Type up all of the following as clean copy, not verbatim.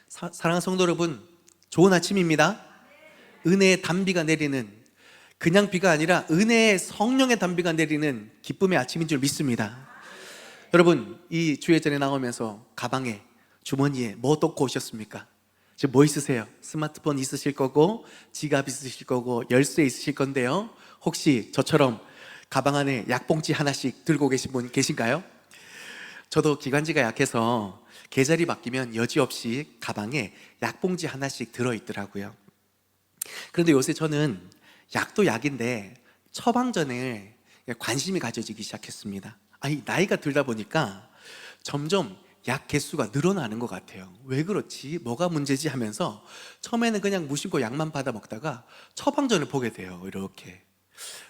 사랑하는 성도 여러분, 좋은 아침입니다. 은혜의 단비가 내리는, 그냥 비가 아니라 은혜의 성령의 단비가 내리는 기쁨의 아침인 줄 믿습니다. 여러분, 이 주예전에 나오면서 가방에, 주머니에 뭐 넣고 오셨습니까? 지금 뭐 있으세요? 스마트폰 있으실 거고, 지갑 있으실 거고, 열쇠 있으실 건데요, 혹시 저처럼 가방 안에 약봉지 하나씩 들고 계신 분 계신가요? 저도 기관지가 약해서 계절이 바뀌면 여지없이 가방에 약봉지 하나씩 들어있더라고요. 그런데 요새 저는 약도 약인데 처방전에 관심이 가져지기 시작했습니다. 아니, 나이가 들다 보니까 점점 약 개수가 늘어나는 것 같아요. 왜 그렇지? 뭐가 문제지? 하면서 처음에는 그냥 무심코 약만 받아 먹다가 처방전을 보게 돼요. 이렇게.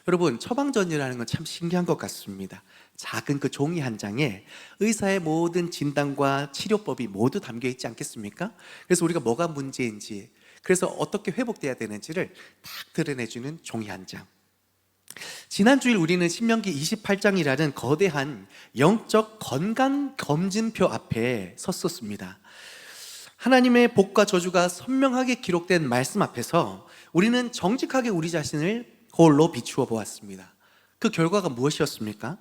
여러분, 처방전이라는 건 참 신기한 것 같습니다. 작은 그 종이 한 장에 의사의 모든 진단과 치료법이 모두 담겨 있지 않겠습니까? 그래서 우리가 뭐가 문제인지, 그래서 어떻게 회복돼야 되는지를 딱 드러내주는 종이 한 장. 지난주일 우리는 신명기 28장이라는 거대한 영적 건강검진표 앞에 섰었습니다. 하나님의 복과 저주가 선명하게 기록된 말씀 앞에서 우리는 정직하게 우리 자신을 거울로 비추어 보았습니다. 그 결과가 무엇이었습니까?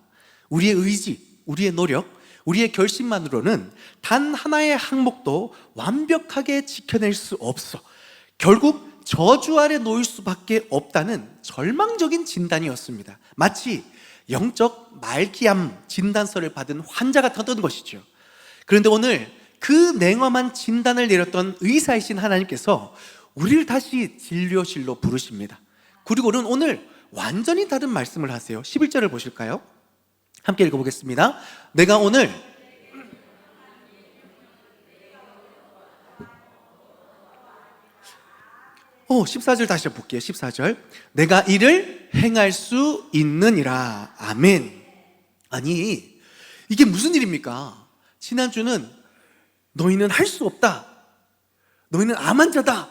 우리의 의지, 우리의 노력, 우리의 결심만으로는 단 하나의 항목도 완벽하게 지켜낼 수 없어 결국 저주 아래 놓일 수밖에 없다는 절망적인 진단이었습니다. 마치 영적 말기암 진단서를 받은 환자 같았던 것이죠. 그런데 오늘 그 냉엄한 진단을 내렸던 의사이신 하나님께서 우리를 다시 진료실로 부르십니다. 그리고는 오늘 완전히 다른 말씀을 하세요. 11절을 보실까요? 함께 읽어보겠습니다. 내가 오늘 14절 다시 볼게요. 14절. 내가 이를 행할 수 있느니라. 아멘. 아니, 이게 무슨 일입니까? 지난주는 너희는 할 수 없다, 너희는 암 환자다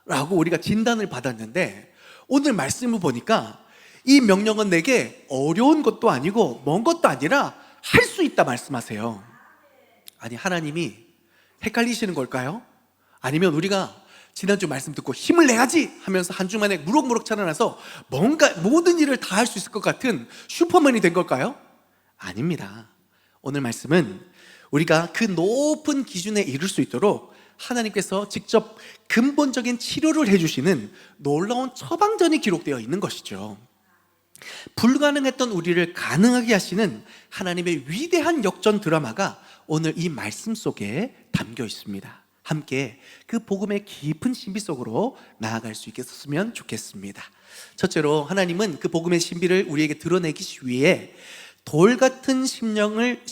라고 우리가 진단을 받았는데, 오늘 말씀을 보니까 이 명령은 내게 어려운 것도 아니고 먼 것도 아니라 할 수 있다 말씀하세요. 아니, 하나님이 헷갈리시는 걸까요? 아니면 우리가 지난주 말씀 듣고 힘을 내야지 하면서 한 주 만에 무럭무럭 자라나서 뭔가 모든 일을 다 할 수 있을 것 같은 슈퍼맨이 된 걸까요? 아닙니다. 오늘 말씀은 우리가 그 높은 기준에 이룰 수 있도록 하나님께서 직접 근본적인 치료를 해주시는 놀라운 처방전이 기록되어 있는 것이죠. 불가능했던 우리를 가능하게 하시는 하나님의 위대한 역전 드라마가 오늘 이 말씀 속에 담겨 있습니다. 함께 그 복음의 깊은 신비 속으로 나아갈 수 있겠으면 좋겠습니다. 첫째로, 하나님은 그 복음의 신비를 우리에게 드러내기 위해 돌 같은 심장을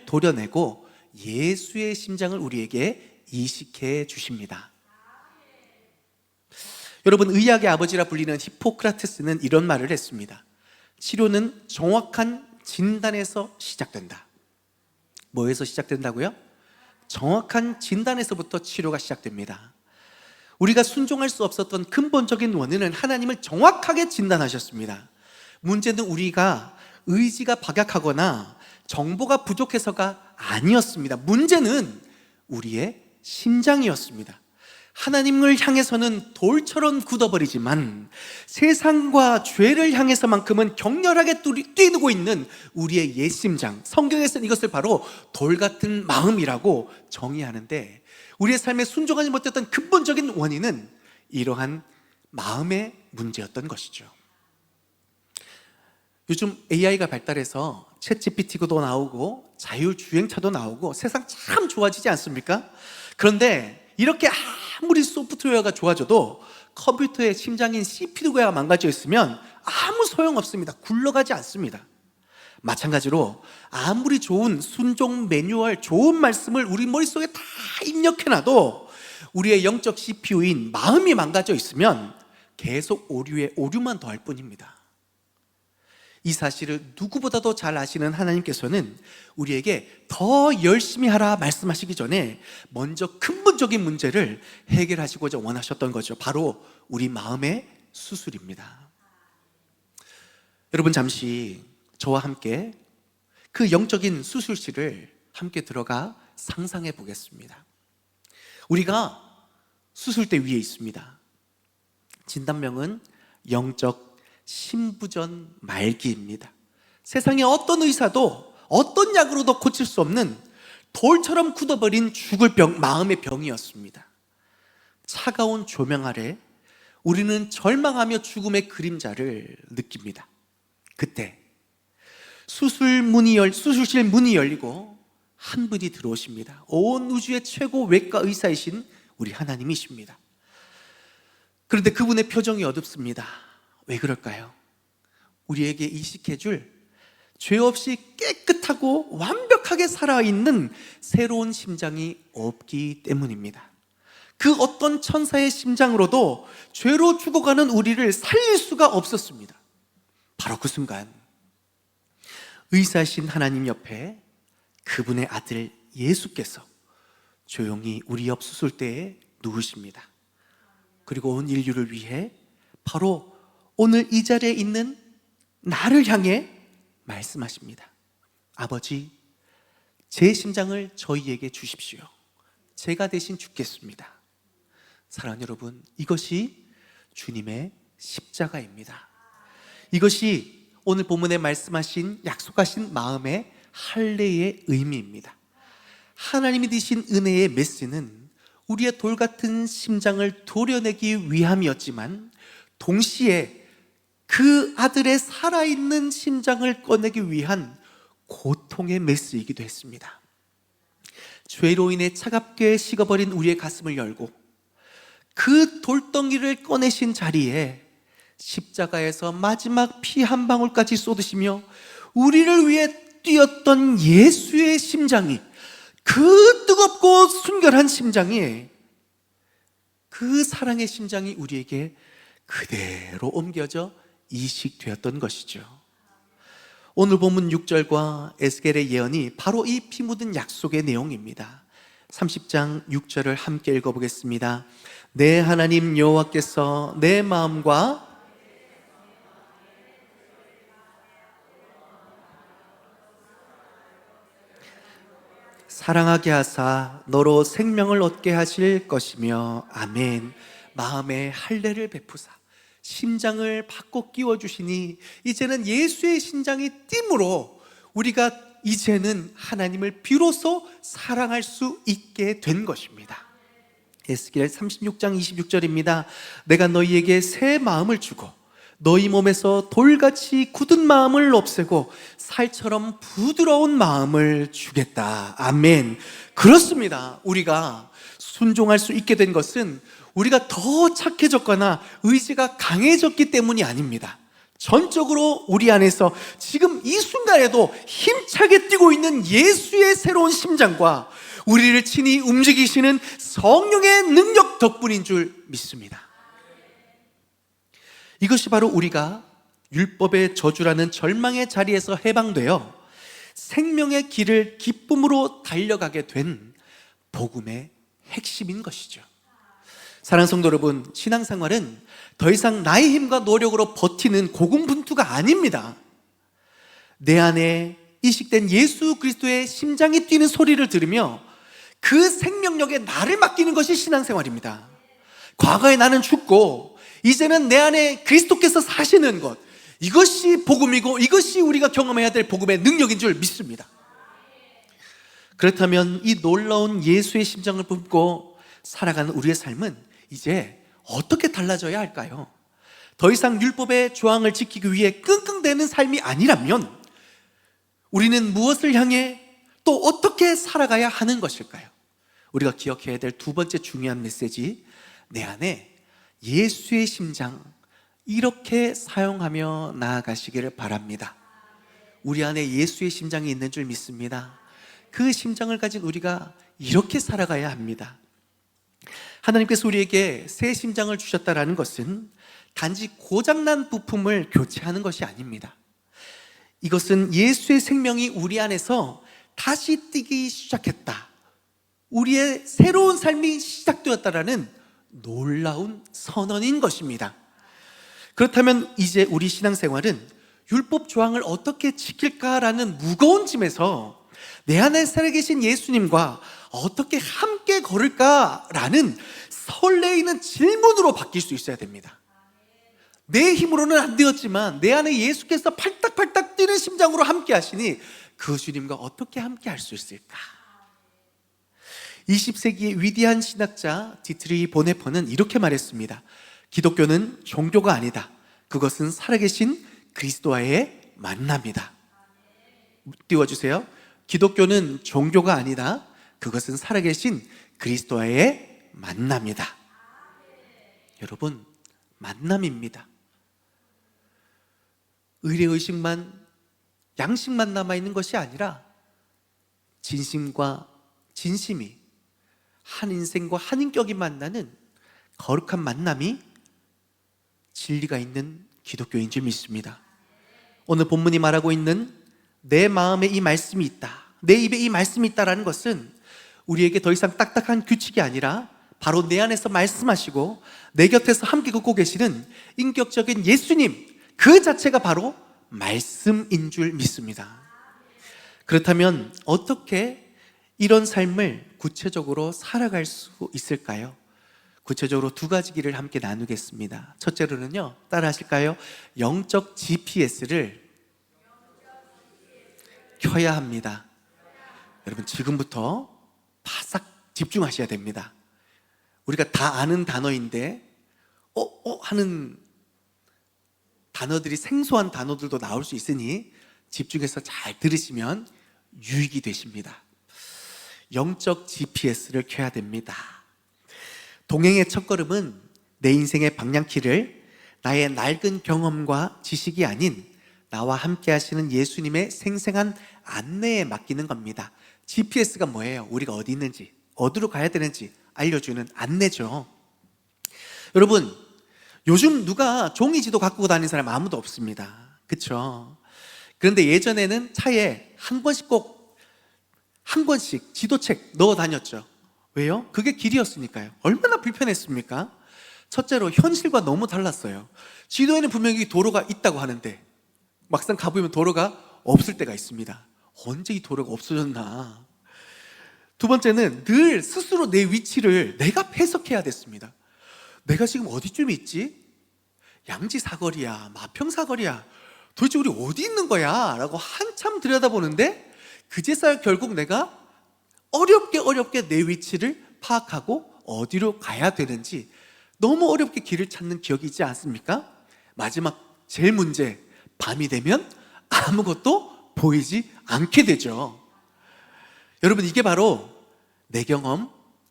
도려내고 예수의 심장을 우리에게 이식해 주십니다. 여러분, 의학의 아버지라 불리는 히포크라테스는 이런 말을 했습니다. 치료는 정확한 진단에서 시작된다. 뭐에서 시작된다고요? 정확한 진단에서부터 치료가 시작됩니다. 우리가 순종할 수 없었던 근본적인 원인은 하나님을 정확하게 진단하셨습니다. 문제는 우리가 의지가 박약하거나 정보가 부족해서가 아니었습니다. 문제는 우리의 심장이었습니다. 하나님을 향해서는 돌처럼 굳어버리지만 세상과 죄를 향해서만큼은 격렬하게 뛰고 있는 우리의 옛 심장, 성경에서는 이것을 바로 돌 같은 마음이라고 정의하는데, 우리의 삶에 순종하지 못했던 근본적인 원인은 이러한 마음의 문제였던 것이죠. 요즘 AI가 발달해서 챗 GPT도 나오고 자율주행차도 나오고 세상 참 좋아지지 않습니까? 그런데 이렇게 아무리 소프트웨어가 좋아져도 컴퓨터의 심장인 CPU가 망가져 있으면 아무 소용없습니다. 굴러가지 않습니다. 마찬가지로 아무리 좋은 순종 매뉴얼, 좋은 말씀을 우리 머릿속에 다 입력해놔도 우리의 영적 CPU인 마음이 망가져 있으면 계속 오류에 오류만 더할 뿐입니다. 이 사실을 누구보다도 잘 아시는 하나님께서는 우리에게 더 열심히 하라 말씀하시기 전에 먼저 근본적인 문제를 해결하시고자 원하셨던 거죠. 바로 우리 마음의 수술입니다. 여러분, 잠시 저와 함께 그 영적인 수술실을 함께 들어가 상상해 보겠습니다. 우리가 수술대 위에 있습니다. 진단명은 영적 심부전 말기입니다. 세상의 어떤 의사도 어떤 약으로도 고칠 수 없는 돌처럼 굳어버린 죽을 병, 마음의 병이었습니다. 차가운 조명 아래 우리는 절망하며 죽음의 그림자를 느낍니다. 그때 수술실 문이 열리고 한 분이 들어오십니다. 온 우주의 최고 외과 의사이신 우리 하나님이십니다. 그런데 그분의 표정이 어둡습니다. 왜 그럴까요? 우리에게 이식해줄 죄 없이 깨끗하고 완벽하게 살아있는 새로운 심장이 없기 때문입니다. 그 어떤 천사의 심장으로도 죄로 죽어가는 우리를 살릴 수가 없었습니다. 바로 그 순간 의사신 하나님 옆에 그분의 아들 예수께서 조용히 우리 옆 수술대에 누우십니다. 그리고 온 인류를 위해 바로 오늘 이 자리에 있는 나를 향해 말씀하십니다. 아버지, 제 심장을 저희에게 주십시오. 제가 대신 죽겠습니다. 사랑하는 여러분, 이것이 주님의 십자가입니다. 이것이 오늘 본문에 말씀하신 약속하신 마음의 할례의 의미입니다. 하나님이 주신 은혜의 메시는 우리의 돌같은 심장을 도려내기 위함이었지만 동시에 그 아들의 살아있는 심장을 꺼내기 위한 고통의 메시이기도 했습니다. 죄로 인해 차갑게 식어버린 우리의 가슴을 열고 그 돌덩이를 꺼내신 자리에 십자가에서 마지막 피 한 방울까지 쏟으시며 우리를 위해 뛰었던 예수의 심장이, 그 뜨겁고 순결한 심장이, 그 사랑의 심장이 우리에게 그대로 옮겨져 이식되었던 것이죠. 오늘 본문 6절과 에스겔의 예언이 바로 이 피 묻은 약속의 내용입니다. 30장 6절을 함께 읽어보겠습니다. 내 하나님 여호와께서 내 마음과 사랑하게 하사 너로 생명을 얻게 하실 것이며 아멘. 마음에 할례를 베푸사 심장을 바꿔 끼워주시니 이제는 예수의 심장이 뜀으로 우리가 이제는 하나님을 비로소 사랑할 수 있게 된 것입니다. 에스겔 36장 26절입니다. 내가 너희에게 새 마음을 주고 너희 몸에서 돌같이 굳은 마음을 없애고 살처럼 부드러운 마음을 주겠다. 아멘. 그렇습니다. 우리가 순종할 수 있게 된 것은 우리가 더 착해졌거나 의지가 강해졌기 때문이 아닙니다. 전적으로 우리 안에서 지금 이 순간에도 힘차게 뛰고 있는 예수의 새로운 심장과 우리를 친히 움직이시는 성령의 능력 덕분인 줄 믿습니다. 이것이 바로 우리가 율법의 저주라는 절망의 자리에서 해방되어 생명의 길을 기쁨으로 달려가게 된 복음의 핵심인 것이죠. 사랑하는 성도 여러분, 신앙생활은 더 이상 나의 힘과 노력으로 버티는 고군분투가 아닙니다. 내 안에 이식된 예수 그리스도의 심장이 뛰는 소리를 들으며 그 생명력에 나를 맡기는 것이 신앙생활입니다. 과거에 나는 죽고 이제는 내 안에 그리스도께서 사시는 것, 이것이 복음이고 이것이 우리가 경험해야 될 복음의 능력인 줄 믿습니다. 그렇다면 이 놀라운 예수의 심장을 품고 살아가는 우리의 삶은 이제 어떻게 달라져야 할까요? 더 이상 율법의 조항을 지키기 위해 끙끙대는 삶이 아니라면 우리는 무엇을 향해 또 어떻게 살아가야 하는 것일까요? 우리가 기억해야 될 두 번째 중요한 메시지, 내 안에 예수의 심장 이렇게 사용하며 나아가시기를 바랍니다. 우리 안에 예수의 심장이 있는 줄 믿습니다. 그 심장을 가진 우리가 이렇게 살아가야 합니다. 하나님께서 우리에게 새 심장을 주셨다라는 것은 단지 고장난 부품을 교체하는 것이 아닙니다. 이것은 예수의 생명이 우리 안에서 다시 뛰기 시작했다, 우리의 새로운 삶이 시작되었다라는 놀라운 선언인 것입니다. 그렇다면 이제 우리 신앙생활은 율법 조항을 어떻게 지킬까라는 무거운 짐에서 내 안에 살아계신 예수님과 어떻게 함께 걸을까라는 설레이는 질문으로 바뀔 수 있어야 됩니다. 내 힘으로는 안 되었지만 내 안에 예수께서 팔딱팔딱 뛰는 심장으로 함께 하시니 그 주님과 어떻게 함께 할 수 있을까? 20세기의 위대한 신학자 디트리히 보네퍼는 이렇게 말했습니다. 기독교는 종교가 아니다. 그것은 살아계신 그리스도와의 만남이다. 띄워주세요. 기독교는 종교가 아니다. 그것은 살아계신 그리스도와의 만남이다. 여러분, 만남입니다. 의례의식만, 양식만 남아있는 것이 아니라 진심과 진심이 한 인생과 한 인격이 만나는 거룩한 만남이 진리가 있는 기독교인 줄 믿습니다. 오늘 본문이 말하고 있는 내 마음에 이 말씀이 있다, 내 입에 이 말씀이 있다라는 것은 우리에게 더 이상 딱딱한 규칙이 아니라 바로 내 안에서 말씀하시고 내 곁에서 함께 걷고 계시는 인격적인 예수님 그 자체가 바로 말씀인 줄 믿습니다. 그렇다면 어떻게 이런 삶을 구체적으로 살아갈 수 있을까요? 구체적으로 두 가지 길을 함께 나누겠습니다. 첫째로는요, 따라 하실까요? 영적 GPS를 켜야 합니다. 여러분, 지금부터 바싹 집중하셔야 됩니다. 우리가 다 아는 단어인데 하는 단어들이 생소한 단어들도 나올 수 있으니 집중해서 잘 들으시면 유익이 되십니다. 영적 GPS를 켜야 됩니다. 동행의 첫걸음은 내 인생의 방향키를 나의 낡은 경험과 지식이 아닌 나와 함께 하시는 예수님의 생생한 안내에 맡기는 겁니다. GPS가 뭐예요? 우리가 어디 있는지, 어디로 가야 되는지 알려주는 안내죠. 여러분, 요즘 누가 종이지도 갖고 다니는 사람 아무도 없습니다. 그렇죠? 그런데 예전에는 차에 한 권씩 지도책 넣어 다녔죠. 왜요? 그게 길이었으니까요. 얼마나 불편했습니까? 첫째로 현실과 너무 달랐어요. 지도에는 분명히 도로가 있다고 하는데 막상 가보면 도로가 없을 때가 있습니다. 언제 이 도로가 없어졌나? 두 번째는 늘 스스로 내 위치를 내가 해석해야 됐습니다. 내가 지금 어디쯤에 있지? 양지 사거리야, 마평 사거리야, 도대체 우리 어디 있는 거야? 라고 한참 들여다보는데 그제서야 결국 내가 어렵게 내 위치를 파악하고 어디로 가야 되는지 너무 어렵게 길을 찾는 기억이 있지 않습니까? 마지막 제일 문제, 밤이 되면 아무것도 보이지 않게 되죠. 여러분, 이게 바로 내 경험,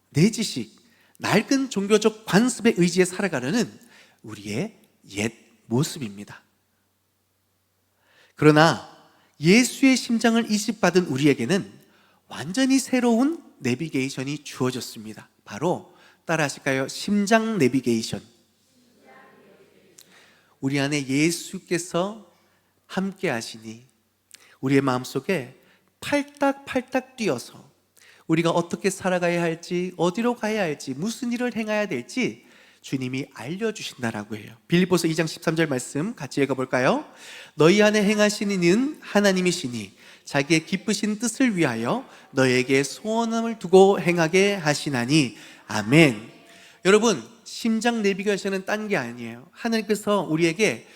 내 지식, 낡은 종교적 관습에 의지해 살아가려는 우리의 옛 모습입니다. 그러나 예수의 심장을 이식받은 우리에게는 완전히 새로운 내비게이션이 주어졌습니다. 바로 따라 하실까요? 심장 내비게이션. 우리 안에 예수께서 함께 하시니 우리의 마음속에 팔딱팔딱 뛰어서 우리가 어떻게 살아가야 할지, 어디로 가야 할지, 무슨 일을 행해야 될지 주님이 알려주신다라고 해요. 빌립보서 2장 13절 말씀 같이 읽어볼까요? 너희 안에 행하시는 이는 하나님이시니 자기의 기쁘신 뜻을 위하여 너에게 소원함을 두고 행하게 하시나니 아멘. 여러분, 심장 내비게이션은 딴 게 아니에요. 하나님께서 우리에게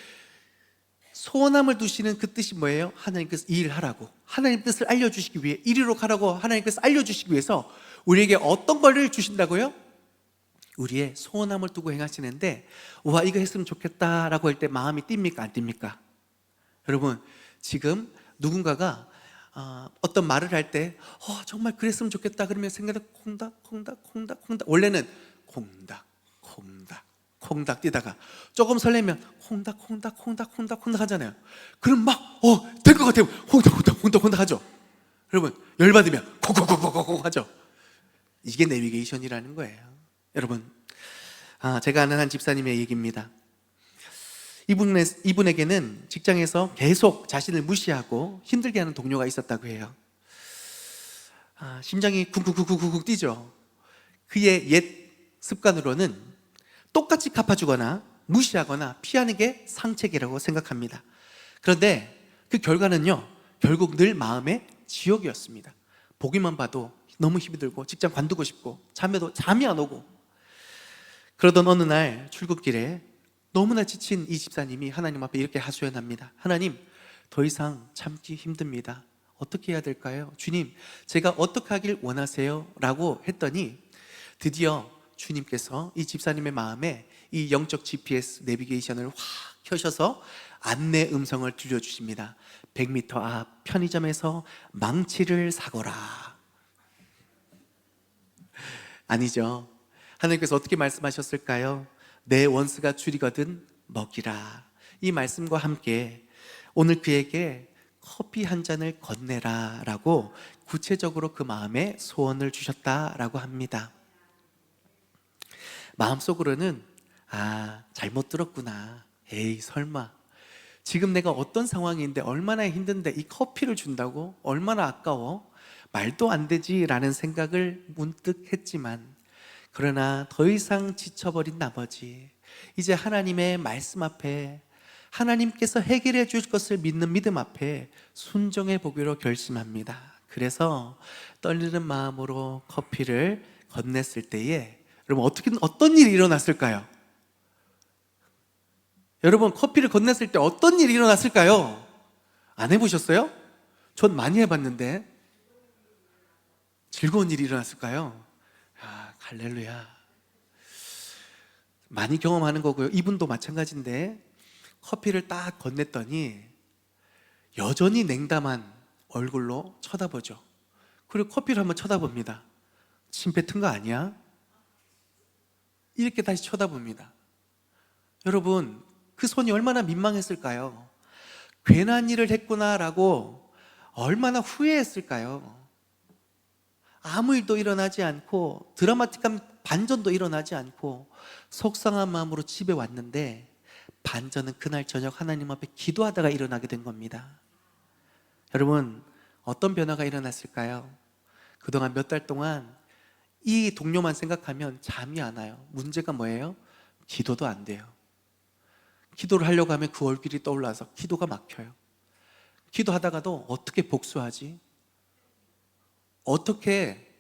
소원함을 두시는 그 뜻이 뭐예요? 하나님께서 이 일을 하라고, 하나님 뜻을 알려주시기 위해, 이리로 가라고 하나님께서 알려주시기 위해서 우리에게 어떤 걸 주신다고요? 우리의 소원함을 두고 행하시는데, 와, 이거 했으면 좋겠다라고 할 때 마음이 뜁니까 안 뜁니까? 여러분, 지금 누군가가 어떤 말을 할 때 정말 그랬으면 좋겠다 그러면 생각을 콩닥 원래는 콩닥 뛰다가 조금 설레면 콩닥 하잖아요. 그럼 막 될 것 같아요. 콩닥 하죠. 여러분, 열받으면 콩콩 하죠. 이게 내비게이션이라는 거예요. 여러분, 제가 아는 한 집사님의 얘기입니다. 이분에게는 직장에서 계속 자신을 무시하고 힘들게 하는 동료가 있었다고 해요. 심장이 쿵쿵쿵쿵쿵 뛰죠. 그의 옛 습관으로는 똑같이 갚아주거나 무시하거나 피하는 게 상책이라고 생각합니다. 그런데 그 결과는요, 결국 늘 마음의 지옥이었습니다. 보기만 봐도 너무 힘이 들고 직장 관두고 싶고 잠이 안 오고, 그러던 어느 날 출근길에 너무나 지친 이 집사님이 하나님 앞에 이렇게 하소연합니다. 하나님, 더 이상 참기 힘듭니다. 어떻게 해야 될까요? 주님, 제가 어떻게 하길 원하세요? 라고 했더니 드디어 주님께서 이 집사님의 마음에 이 영적 GPS 내비게이션을 확 켜셔서 안내 음성을 들려주십니다. 100m 앞 편의점에서 망치를 사거라. 아니죠. 하나님께서 어떻게 말씀하셨을까요? 내 원수가 줄이거든 먹이라. 이 말씀과 함께 오늘 그에게 커피 한 잔을 건네라 라고 구체적으로 그 마음에 소원을 주셨다라고 합니다. 마음속으로는 잘못 들었구나. 에이 설마, 지금 내가 어떤 상황인데 얼마나 힘든데 이 커피를 준다고? 얼마나 아까워? 말도 안 되지 라는 생각을 문득 했지만, 그러나 더 이상 지쳐버린 나머지 이제 하나님의 말씀 앞에, 하나님께서 해결해 줄 것을 믿는 믿음 앞에 순종해 보기로 결심합니다. 그래서 떨리는 마음으로 커피를 건넸을 때에 여러분 어떤 일이 일어났을까요? 여러분 커피를 건넸을 때 어떤 일이 일어났을까요? 안 해보셨어요? 전 많이 해봤는데. 즐거운 일이 일어났을까요? 할렐루야. 많이 경험하는 거고요. 이분도 마찬가지인데 커피를 딱 건넸더니 여전히 냉담한 얼굴로 쳐다보죠. 그리고 커피를 한번 쳐다봅니다. 침 뱉은 거 아니야? 이렇게 다시 쳐다봅니다. 여러분, 그 손이 얼마나 민망했을까요? 괜한 일을 했구나라고 얼마나 후회했을까요? 아무 일도 일어나지 않고 드라마틱한 반전도 일어나지 않고 속상한 마음으로 집에 왔는데, 반전은 그날 저녁 하나님 앞에 기도하다가 일어나게 된 겁니다. 여러분, 어떤 변화가 일어났을까요? 그동안 몇 달 동안 이 동료만 생각하면 잠이 안 와요. 문제가 뭐예요? 기도도 안 돼요. 기도를 하려고 하면 그 얼굴이 떠올라서 기도가 막혀요. 기도하다가도 어떻게 복수하지? 어떻게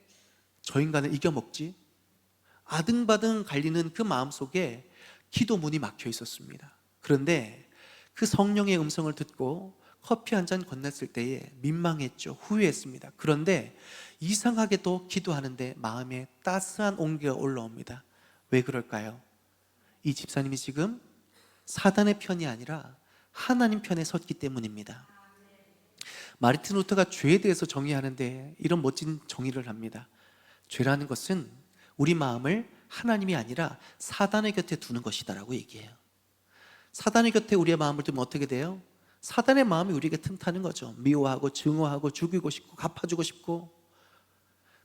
저 인간을 이겨먹지? 아등바등 갈리는 그 마음속에 기도문이 막혀 있었습니다. 그런데 그 성령의 음성을 듣고 커피 한 잔 건넸을 때에 민망했죠. 후회했습니다. 그런데 이상하게도 기도하는데 마음에 따스한 온기가 올라옵니다. 왜 그럴까요? 이 집사님이 지금 사단의 편이 아니라 하나님 편에 섰기 때문입니다. 마르틴 루터가 죄에 대해서 정의하는데 이런 멋진 정의를 합니다. 죄라는 것은 우리 마음을 하나님이 아니라 사단의 곁에 두는 것이다라고 얘기해요. 사단의 곁에 우리의 마음을 두면 어떻게 돼요? 사단의 마음이 우리에게 틈타는 거죠. 미워하고 증오하고 죽이고 싶고 갚아주고 싶고,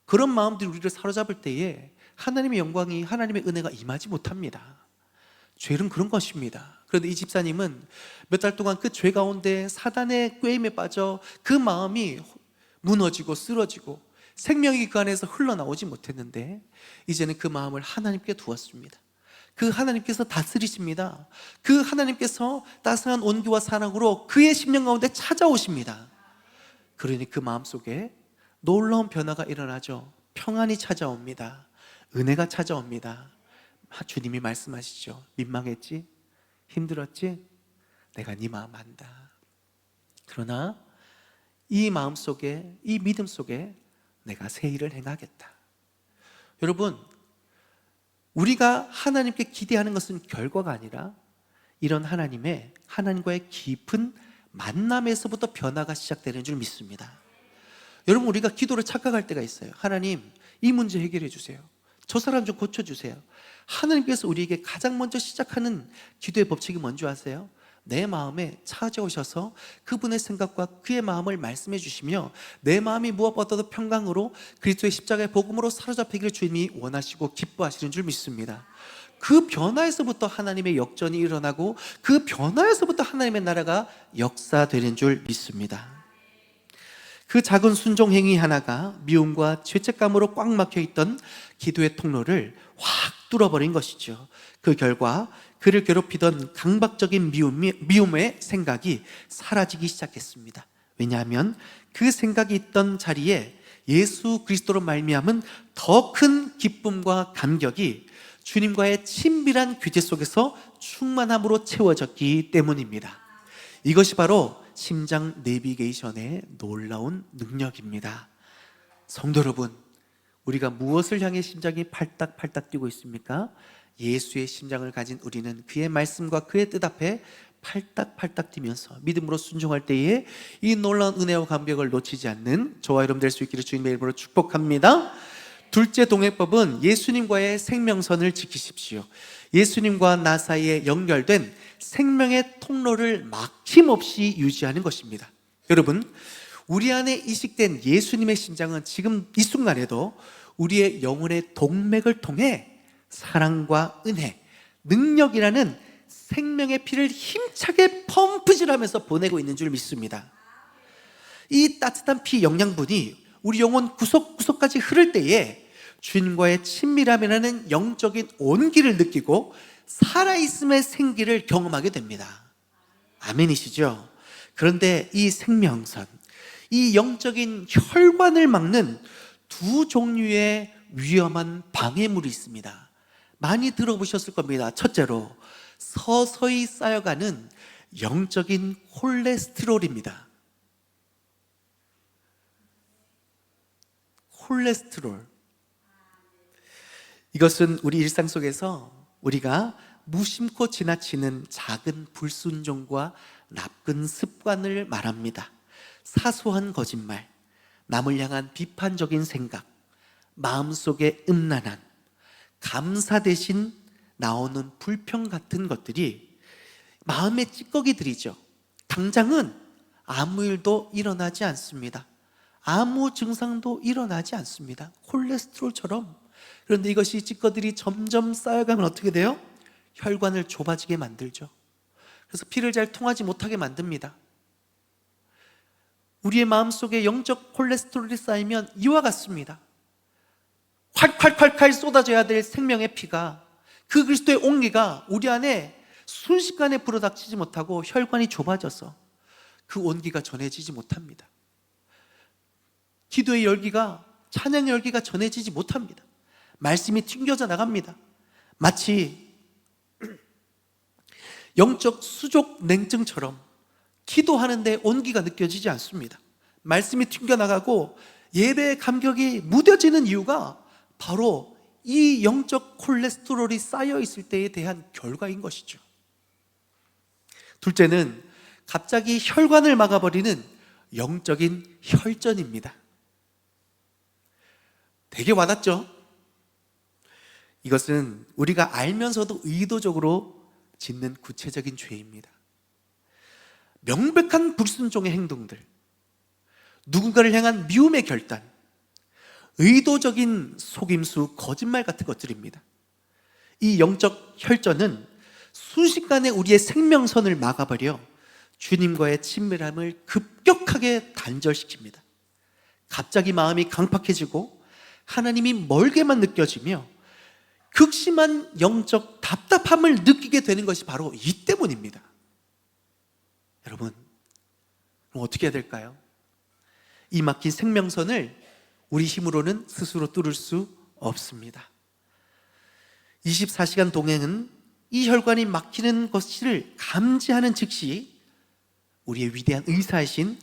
그런 마음들이 우리를 사로잡을 때에 하나님의 영광이, 하나님의 은혜가 임하지 못합니다. 죄는 그런 것입니다. 그런데 이 집사님은 몇 달 동안 그 죄 가운데 사단의 꾀임에 빠져 그 마음이 무너지고 쓰러지고 생명이 그 안에서 흘러나오지 못했는데, 이제는 그 마음을 하나님께 두었습니다. 그 하나님께서 다스리십니다. 그 하나님께서 따스한 온기와 사랑으로 그의 심령 가운데 찾아오십니다. 그러니 그 마음속에 놀라운 변화가 일어나죠. 평안이 찾아옵니다. 은혜가 찾아옵니다. 주님이 말씀하시죠. 민망했지? 힘들었지? 내가 네 마음 안다. 그러나 이 마음 속에, 이 믿음 속에 내가 새 일을 행하겠다. 여러분, 우리가 하나님께 기대하는 것은 결과가 아니라 이런 하나님과의 깊은 만남에서부터 변화가 시작되는 줄 믿습니다. 여러분, 우리가 기도를 착각할 때가 있어요. 하나님, 이 문제 해결해 주세요. 저 사람 좀 고쳐주세요. 하나님께서 우리에게 가장 먼저 시작하는 기도의 법칙이 뭔지 아세요? 내 마음에 찾아오셔서 그분의 생각과 그의 마음을 말씀해 주시며, 내 마음이 무엇보다도 평강으로 그리스도의 십자가의 복음으로 사로잡히기를 주님이 원하시고 기뻐하시는 줄 믿습니다. 그 변화에서부터 하나님의 역전이 일어나고 그 변화에서부터 하나님의 나라가 역사되는 줄 믿습니다. 그 작은 순종 행위 하나가 미움과 죄책감으로 꽉 막혀 있던 기도의 통로를 확 뚫어버린 것이죠. 그 결과 그를 괴롭히던 강박적인 미움의 생각이 사라지기 시작했습니다. 왜냐하면 그 생각이 있던 자리에 예수 그리스도로 말미암은 더 큰 기쁨과 감격이 주님과의 친밀한 교제 속에서 충만함으로 채워졌기 때문입니다. 이것이 바로 심장 내비게이션의 놀라운 능력입니다. 성도 여러분, 우리가 무엇을 향해 심장이 팔딱팔딱 뛰고 있습니까? 예수의 심장을 가진 우리는 그의 말씀과 그의 뜻 앞에 팔딱팔딱 뛰면서 믿음으로 순종할 때에 이 놀라운 은혜와 감격을 놓치지 않는 저와 여러분 될 수 있기를 주님의 이름으로 축복합니다. 둘째 동행법은 예수님과의 생명선을 지키십시오. 예수님과 나 사이에 연결된 생명의 통로를 막힘없이 유지하는 것입니다. 여러분, 우리 안에 이식된 예수님의 심장은 지금 이 순간에도 우리의 영혼의 동맥을 통해 사랑과 은혜, 능력이라는 생명의 피를 힘차게 펌프질하면서 보내고 있는 줄 믿습니다. 이 따뜻한 피 영양분이 우리 영혼 구석구석까지 흐를 때에 주님과의 친밀함이라는 영적인 온기를 느끼고 살아있음의 생기를 경험하게 됩니다. 아멘이시죠? 그런데 이 생명선, 이 영적인 혈관을 막는 두 종류의 위험한 방해물이 있습니다. 많이 들어보셨을 겁니다. 첫째로 서서히 쌓여가는 영적인 콜레스테롤입니다. 콜레스테롤. 이것은 우리 일상 속에서 우리가 무심코 지나치는 작은 불순종과 나쁜 습관을 말합니다. 사소한 거짓말, 남을 향한 비판적인 생각, 마음속의 음란함, 감사 대신 나오는 불평 같은 것들이 마음의 찌꺼기들이죠. 당장은 아무 일도 일어나지 않습니다. 아무 증상도 일어나지 않습니다. 콜레스테롤처럼. 그런데 이것이 찌꺼들이 점점 쌓여가면 어떻게 돼요? 혈관을 좁아지게 만들죠. 그래서 피를 잘 통하지 못하게 만듭니다. 우리의 마음속에 영적 콜레스테롤이 쌓이면 이와 같습니다. 콸콸콸콸 쏟아져야 될 생명의 피가, 그 그리스도의 온기가 우리 안에 순식간에 불어닥치지 못하고 혈관이 좁아져서 그 온기가 전해지지 못합니다. 기도의 열기가, 찬양의 열기가 전해지지 못합니다. 말씀이 튕겨져 나갑니다. 마치 영적 수족 냉증처럼 기도하는데 온기가 느껴지지 않습니다. 말씀이 튕겨나가고 예배의 감격이 무뎌지는 이유가 바로 이 영적 콜레스테롤이 쌓여 있을 때에 대한 결과인 것이죠. 둘째는 갑자기 혈관을 막아버리는 영적인 혈전입니다. 되게 와닿죠? 이것은 우리가 알면서도 의도적으로 짓는 구체적인 죄입니다. 명백한 불순종의 행동들, 누군가를 향한 미움의 결단, 의도적인 속임수, 거짓말 같은 것들입니다. 이 영적 혈전은 순식간에 우리의 생명선을 막아버려 주님과의 친밀함을 급격하게 단절시킵니다. 갑자기 마음이 강팍해지고 하나님이 멀게만 느껴지며 극심한 영적 답답함을 느끼게 되는 것이 바로 이 때문입니다. 여러분, 그럼 어떻게 해야 될까요? 이 막힌 생명선을 우리 힘으로는 스스로 뚫을 수 없습니다. 24시간 동행은 이 혈관이 막히는 것을 감지하는 즉시 우리의 위대한 의사이신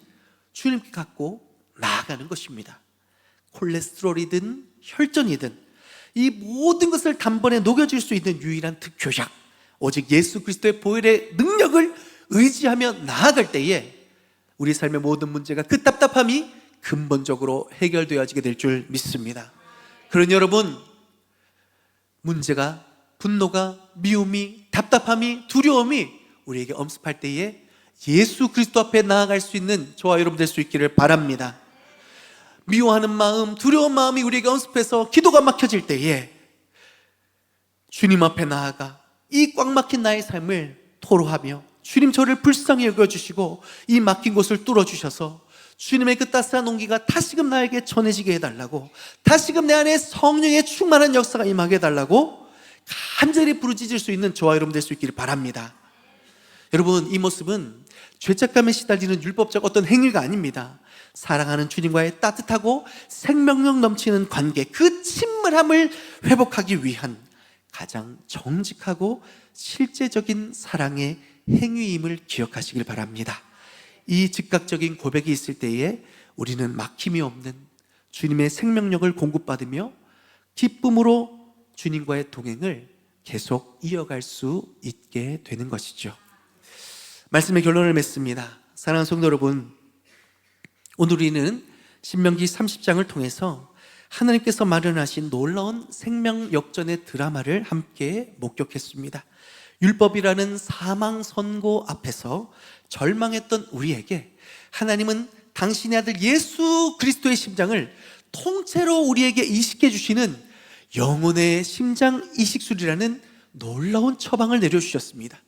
주님께 갖고 나아가는 것입니다. 콜레스테롤이든 혈전이든 이 모든 것을 단번에 녹여줄 수 있는 유일한 특효약, 오직 예수 그리스도의 보혈의 능력을 의지하며 나아갈 때에 우리 삶의 모든 문제가, 그 답답함이 근본적으로 해결되어지게 될 줄 믿습니다. 그러니 여러분, 문제가, 분노가, 미움이, 답답함이, 두려움이 우리에게 엄습할 때에 예수 그리스도 앞에 나아갈 수 있는 저와 여러분 될 수 있기를 바랍니다. 미워하는 마음, 두려운 마음이 우리에게 엄습해서 기도가 막혀질 때에 주님 앞에 나아가 이 꽉 막힌 나의 삶을 토로하며 주님, 저를 불쌍히 여겨주시고 이 막힌 곳을 뚫어주셔서 주님의 그 따스한 온기가 다시금 나에게 전해지게 해달라고, 다시금 내 안에 성령의 충만한 역사가 임하게 해달라고 간절히 부르짖을 수 있는 저와 여러분 될 수 있기를 바랍니다. 여러분, 이 모습은 죄책감에 시달리는 율법적 어떤 행위가 아닙니다. 사랑하는 주님과의 따뜻하고 생명력 넘치는 관계, 그 친밀함을 회복하기 위한 가장 정직하고 실제적인 사랑의 행위임을 기억하시길 바랍니다. 이 즉각적인 고백이 있을 때에 우리는 막힘이 없는 주님의 생명력을 공급받으며 기쁨으로 주님과의 동행을 계속 이어갈 수 있게 되는 것이죠. 말씀의 결론을 맺습니다. 사랑하는 성도 여러분, 오늘 우리는 신명기 30장을 통해서 하나님께서 마련하신 놀라운 생명 역전의 드라마를 함께 목격했습니다. 율법이라는 사망 선고 앞에서 절망했던 우리에게 하나님은 당신의 아들 예수 그리스도의 심장을 통째로 우리에게 이식해 주시는 영혼의 심장 이식술이라는 놀라운 처방을 내려주셨습니다.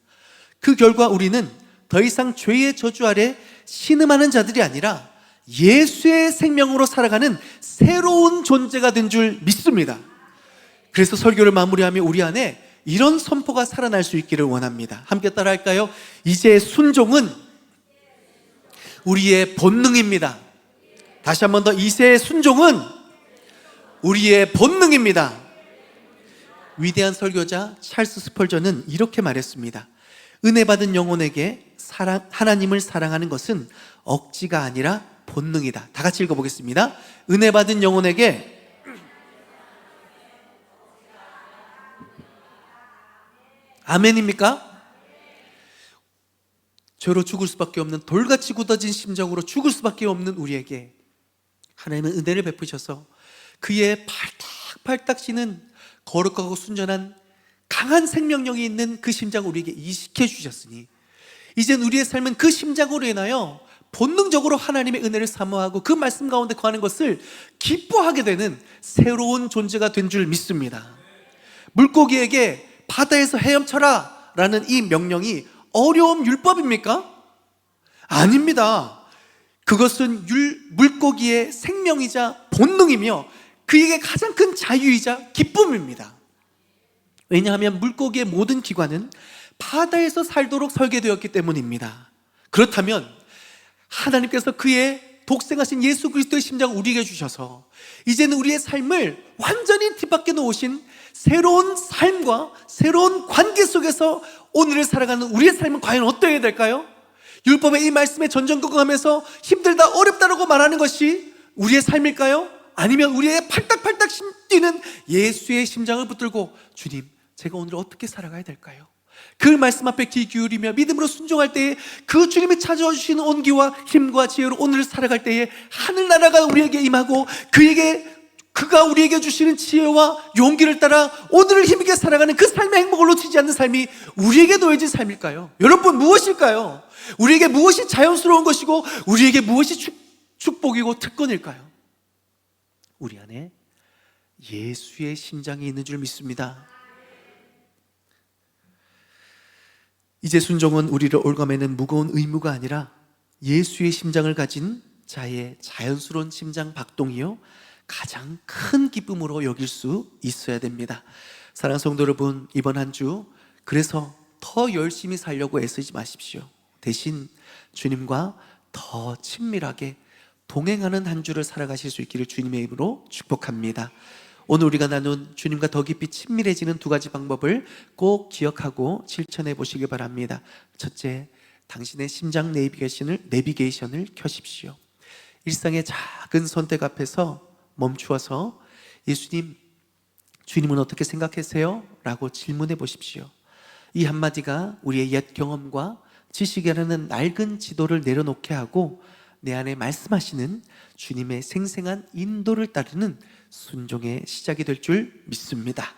그 결과 우리는 더 이상 죄의 저주 아래 신음하는 자들이 아니라 예수의 생명으로 살아가는 새로운 존재가 된 줄 믿습니다. 그래서 설교를 마무리하며 우리 안에 이런 선포가 살아날 수 있기를 원합니다. 함께 따라할까요? 이제 순종은 우리의 본능입니다. 다시 한 번 더, 이제 순종은 우리의 본능입니다. 위대한 설교자 찰스 스펄전은 이렇게 말했습니다. 은혜 받은 영혼에게 하나님을 사랑하는 것은 억지가 아니라 본능이다. 다 같이 읽어보겠습니다. 은혜 받은 영혼에게 아멘입니까? 죄로 죽을 수밖에 없는 돌같이 굳어진 심정으로 죽을 수밖에 없는 우리에게 하나님은 은혜를 베푸셔서 그의 팔딱팔딱 쉬는 거룩하고 순전한 강한 생명력이 있는 그 심장을 우리에게 이식해 주셨으니 이젠 우리의 삶은 그 심장으로 인하여 본능적으로 하나님의 은혜를 사모하고 그 말씀 가운데 거하는 것을 기뻐하게 되는 새로운 존재가 된 줄 믿습니다. 물고기에게 바다에서 헤엄쳐라 라는 이 명령이 어려운 율법입니까? 아닙니다. 그것은 물고기의 생명이자 본능이며 그에게 가장 큰 자유이자 기쁨입니다. 왜냐하면 물고기의 모든 기관은 바다에서 살도록 설계되었기 때문입니다. 그렇다면 하나님께서 그의 독생하신 예수 그리스도의 심장을 우리에게 주셔서 이제는 우리의 삶을 완전히 뒤바뀌어 놓으신 새로운 삶과 새로운 관계 속에서 오늘을 살아가는 우리의 삶은 과연 어떠해야 될까요? 율법의 이 말씀에 전전긍긍하면서 힘들다 어렵다라고 말하는 것이 우리의 삶일까요? 아니면 우리의 팔딱팔딱 뛰는 예수의 심장을 붙들고 주님, 제가 오늘 어떻게 살아가야 될까요? 그 말씀 앞에 귀 기울이며 믿음으로 순종할 때에 그 주님이 찾아와 주시는 온기와 힘과 지혜로 오늘을 살아갈 때에 하늘나라가 우리에게 임하고 그가 우리에게 주시는 지혜와 용기를 따라 오늘을 힘있게 살아가는 그 삶의 행복을 놓치지 않는 삶이 우리에게 놓여진 삶일까요? 여러분, 무엇일까요? 우리에게 무엇이 자연스러운 것이고 우리에게 무엇이 축복이고 특권일까요? 우리 안에 예수의 심장이 있는 줄 믿습니다. 이제 순종은 우리를 올가매는 무거운 의무가 아니라 예수의 심장을 가진 자의 자연스러운 심장 박동이요 가장 큰 기쁨으로 여길 수 있어야 됩니다. 사랑하는 성도 여러분, 이번 한 주 그래서 더 열심히 살려고 애쓰지 마십시오. 대신 주님과 더 친밀하게 동행하는 한 주를 살아가실 수 있기를 주님의 이름으로 축복합니다. 오늘 우리가 나눈 주님과 더 깊이 친밀해지는 두 가지 방법을 꼭 기억하고 실천해 보시기 바랍니다. 첫째, 당신의 심장 내비게이션을 켜십시오. 일상의 작은 선택 앞에서 멈추어서 예수님, 주님은 어떻게 생각하세요? 라고 질문해 보십시오. 이 한마디가 우리의 옛 경험과 지식이라는 낡은 지도를 내려놓게 하고 내 안에 말씀하시는 주님의 생생한 인도를 따르는 순종의 시작이 될 줄 믿습니다.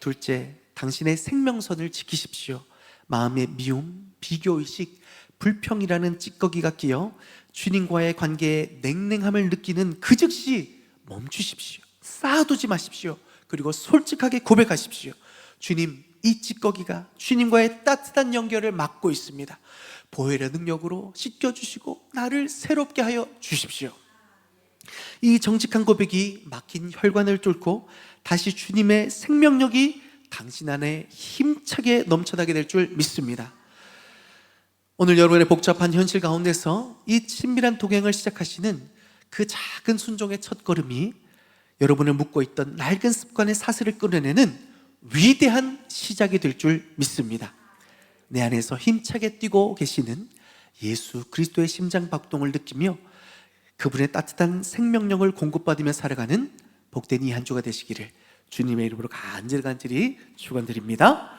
둘째, 당신의 생명선을 지키십시오. 마음의 미움, 비교의식, 불평이라는 찌꺼기가 끼어 주님과의 관계에 냉랭함을 느끼는 그 즉시 멈추십시오. 쌓아두지 마십시오. 그리고 솔직하게 고백하십시오. 주님, 이 찌꺼기가 주님과의 따뜻한 연결을 막고 있습니다. 보혈의 능력으로 씻겨주시고 나를 새롭게 하여 주십시오. 이 정직한 고백이 막힌 혈관을 뚫고 다시 주님의 생명력이 당신 안에 힘차게 넘쳐나게 될 줄 믿습니다. 오늘 여러분의 복잡한 현실 가운데서 이 친밀한 동행을 시작하시는 그 작은 순종의 첫걸음이 여러분을 묶고 있던 낡은 습관의 사슬을 끊어내는 위대한 시작이 될 줄 믿습니다. 내 안에서 힘차게 뛰고 계시는 예수 그리스도의 심장박동을 느끼며 그분의 따뜻한 생명력을 공급받으며 살아가는 복된 이 한 주가 되시기를 주님의 이름으로 간절히 축원드립니다.